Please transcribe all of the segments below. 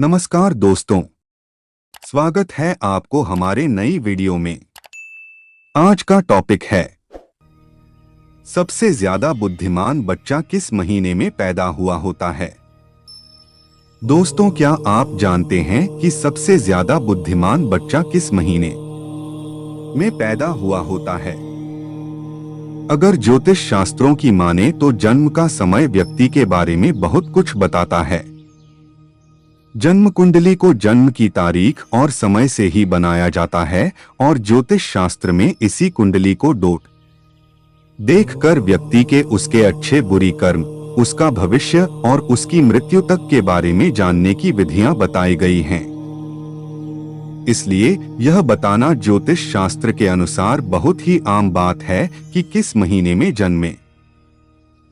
नमस्कार दोस्तों, स्वागत है आपको हमारे नई वीडियो में। आज का टॉपिक है सबसे ज्यादा बुद्धिमान बच्चा किस महीने में पैदा हुआ होता है। दोस्तों, क्या आप जानते हैं कि सबसे ज्यादा बुद्धिमान बच्चा किस महीने में पैदा हुआ होता है? अगर ज्योतिष शास्त्रों की माने तो जन्म का समय व्यक्ति के बारे में बहुत कुछ बताता है। जन्म कुंडली को जन्म की तारीख और समय से ही बनाया जाता है और ज्योतिष शास्त्र में इसी कुंडली को डोट देखकर व्यक्ति के उसके अच्छे बुरी कर्म, उसका भविष्य और उसकी मृत्यु तक के बारे में जानने की विधियां बताई गई हैं। इसलिए यह बताना ज्योतिष शास्त्र के अनुसार बहुत ही आम बात है कि किस महीने में जन्मे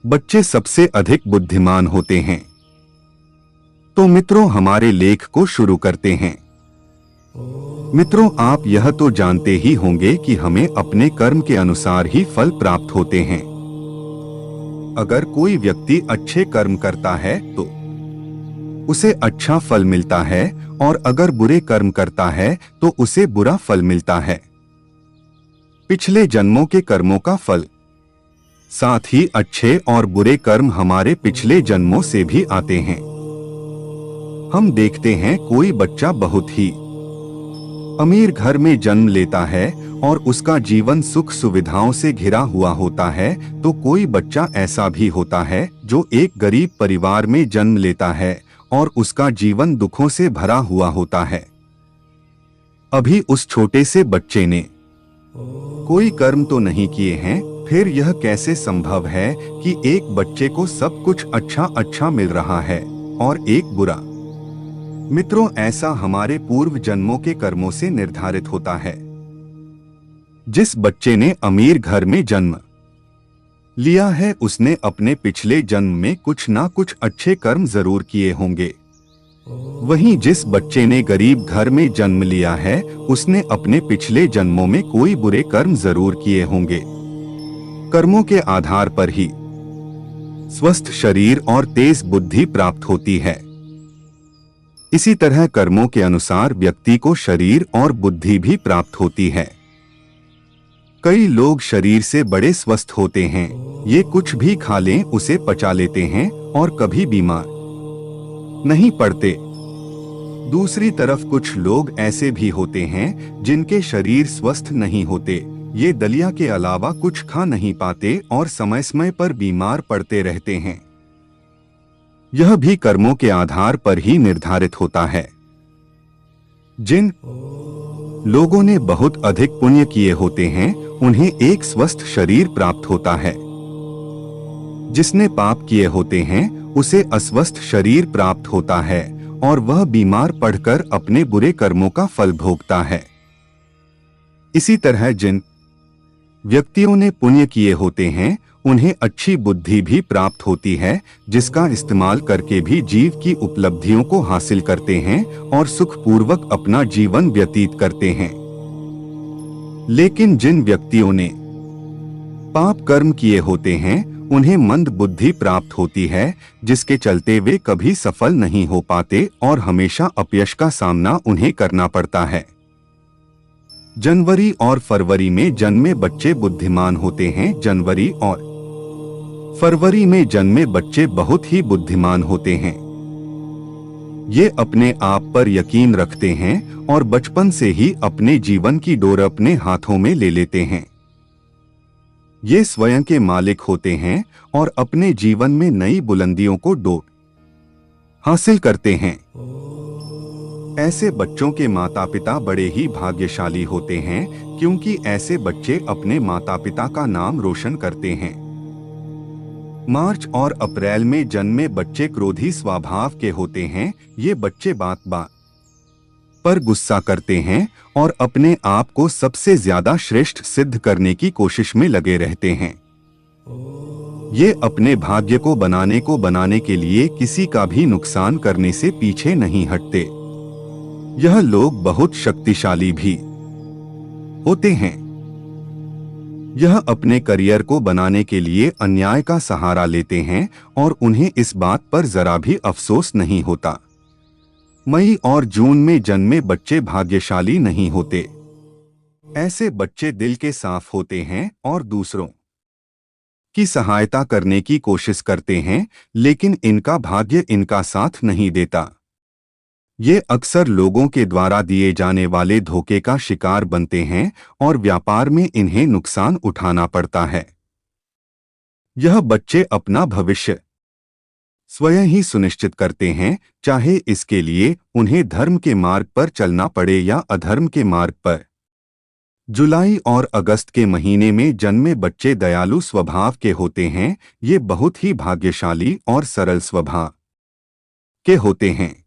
बच्चे सबसे अधिक बुद्धिमान होते हैं। तो मित्रों, हमारे लेख को शुरू करते हैं। मित्रों, आप यह तो जानते ही होंगे कि हमें अपने कर्म के अनुसार ही फल प्राप्त होते हैं। अगर कोई व्यक्ति अच्छे कर्म करता है तो उसे अच्छा फल मिलता है और अगर बुरे कर्म करता है तो उसे बुरा फल मिलता है। पिछले जन्मों के कर्मों का फल, साथ ही अच्छे और बुरे कर्म हमारे पिछले जन्मों से भी आते हैं। हम देखते हैं कोई बच्चा बहुत ही अमीर घर में जन्म लेता है और उसका जीवन सुख सुविधाओं से घिरा हुआ होता है, तो कोई बच्चा ऐसा भी होता है जो एक गरीब परिवार में जन्म लेता है और उसका जीवन दुखों से भरा हुआ होता है। अभी उस छोटे से बच्चे ने कोई कर्म तो नहीं किए हैं, फिर यह कैसे संभव है कि एक बच्चे को सब कुछ अच्छा मिल रहा है और एक बुरा? मित्रों, ऐसा हमारे पूर्व जन्मों के कर्मों से निर्धारित होता है। जिस बच्चे ने अमीर घर में जन्म लिया है उसने अपने पिछले जन्म में कुछ ना कुछ अच्छे कर्म जरूर किए होंगे। वहीं जिस बच्चे ने गरीब घर में जन्म लिया है उसने अपने पिछले जन्मों में कोई बुरे कर्म जरूर किए होंगे। कर्मों के आधार पर ही स्वस्थ शरीर और तेज बुद्धि प्राप्त होती है। इसी तरह कर्मों के अनुसार व्यक्ति को शरीर और बुद्धि भी प्राप्त होती है। कई लोग शरीर से बड़े स्वस्थ होते हैं, ये कुछ भी खा लें उसे पचा लेते हैं और कभी बीमार नहीं पड़ते। दूसरी तरफ कुछ लोग ऐसे भी होते हैं जिनके शरीर स्वस्थ नहीं होते, ये दलिया के अलावा कुछ खा नहीं पाते और समय समय पर बीमार पड़ते रहते हैं। यह भी कर्मों के आधार पर ही निर्धारित होता है। जिन लोगों ने बहुत अधिक पुण्य किए होते हैं उन्हें एक स्वस्थ शरीर प्राप्त होता है। जिसने पाप किए होते हैं उसे अस्वस्थ शरीर प्राप्त होता है और वह बीमार पड़कर अपने बुरे कर्मों का फल भोगता है। इसी तरह जिन व्यक्तियों ने पुण्य किए होते हैं उन्हें अच्छी बुद्धि भी प्राप्त होती है, जिसका इस्तेमाल करके भी जीव की उपलब्धियों को हासिल करते हैं और सुखपूर्वक अपना जीवन व्यतीत करते हैं। लेकिन जिन व्यक्तियों ने पाप कर्म किए होते हैं उन्हें मंद बुद्धि प्राप्त होती है, जिसके चलते वे कभी सफल नहीं हो पाते और हमेशा अपयश का सामना उन्हें करना पड़ता है। जनवरी और फरवरी में जन्मे बच्चे बुद्धिमान होते हैं। जनवरी और फरवरी में जन्मे बच्चे बहुत ही बुद्धिमान होते हैं। ये अपने आप पर यकीन रखते हैं और बचपन से ही अपने जीवन की डोर अपने हाथों में ले लेते हैं। ये स्वयं के मालिक होते हैं और अपने जीवन में नई बुलंदियों को डोर हासिल करते हैं। ऐसे बच्चों के माता पिता बड़े ही भाग्यशाली होते हैं, क्योंकि ऐसे बच्चे अपने माता पिता का नाम रोशन करते हैं। मार्च और अप्रैल में जन्मे बच्चे क्रोधी स्वभाव के होते हैं। ये बच्चे बात बात पर गुस्सा करते हैं और अपने आप को सबसे ज्यादा श्रेष्ठ सिद्ध करने की कोशिश में लगे रहते हैं। ये अपने भाग्य को बनाने के लिए किसी का भी नुकसान करने से पीछे नहीं हटते। यह लोग बहुत शक्तिशाली भी होते हैं। यह अपने करियर को बनाने के लिए अन्याय का सहारा लेते हैं और उन्हें इस बात पर जरा भी अफसोस नहीं होता। मई और जून में जन्मे बच्चे भाग्यशाली नहीं होते। ऐसे बच्चे दिल के साफ होते हैं और दूसरों की सहायता करने की कोशिश करते हैं, लेकिन इनका भाग्य इनका साथ नहीं देता। ये अक्सर लोगों के द्वारा दिए जाने वाले धोखे का शिकार बनते हैं और व्यापार में इन्हें नुकसान उठाना पड़ता है। यह बच्चे अपना भविष्य स्वयं ही सुनिश्चित करते हैं, चाहे इसके लिए उन्हें धर्म के मार्ग पर चलना पड़े या अधर्म के मार्ग पर। जुलाई और अगस्त के महीने में जन्मे बच्चे दयालु स्वभाव के होते हैं। ये बहुत ही भाग्यशाली और सरल स्वभाव के होते हैं।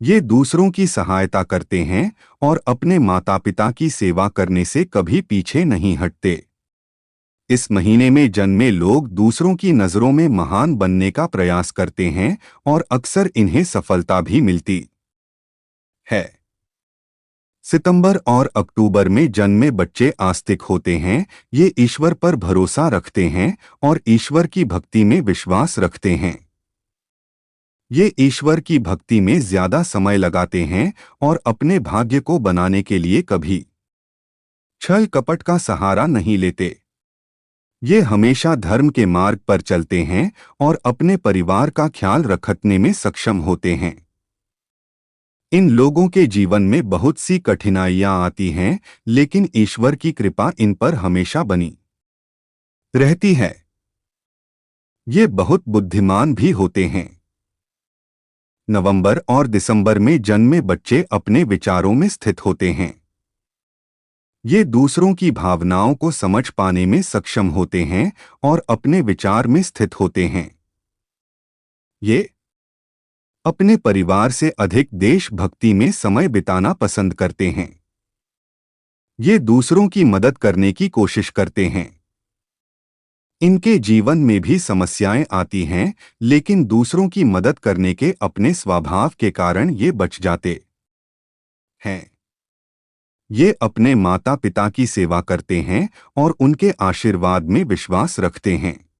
ये दूसरों की सहायता करते हैं और अपने माता पिता की सेवा करने से कभी पीछे नहीं हटते। इस महीने में जन्मे लोग दूसरों की नज़रों में महान बनने का प्रयास करते हैं और अक्सर इन्हें सफलता भी मिलती है। सितंबर और अक्टूबर में जन्मे बच्चे आस्तिक होते हैं। ये ईश्वर पर भरोसा रखते हैं और ईश्वर की भक्ति में विश्वास रखते हैं। ये ईश्वर की भक्ति में ज्यादा समय लगाते हैं और अपने भाग्य को बनाने के लिए कभी छल कपट का सहारा नहीं लेते। ये हमेशा धर्म के मार्ग पर चलते हैं और अपने परिवार का ख्याल रखने में सक्षम होते हैं। इन लोगों के जीवन में बहुत सी कठिनाइयां आती हैं, लेकिन ईश्वर की कृपा इन पर हमेशा बनी रहती है। ये बहुत बुद्धिमान भी होते हैं। नवंबर और दिसंबर में जन्मे बच्चे अपने विचारों में स्थित होते हैं। ये दूसरों की भावनाओं को समझ पाने में सक्षम होते हैं और अपने विचार में स्थित होते हैं। ये अपने परिवार से अधिक देशभक्ति में समय बिताना पसंद करते हैं। ये दूसरों की मदद करने की कोशिश करते हैं। इनके जीवन में भी समस्याएं आती हैं, लेकिन दूसरों की मदद करने के अपने स्वभाव के कारण ये बच जाते हैं। ये अपने माता पिता की सेवा करते हैं और उनके आशीर्वाद में विश्वास रखते हैं।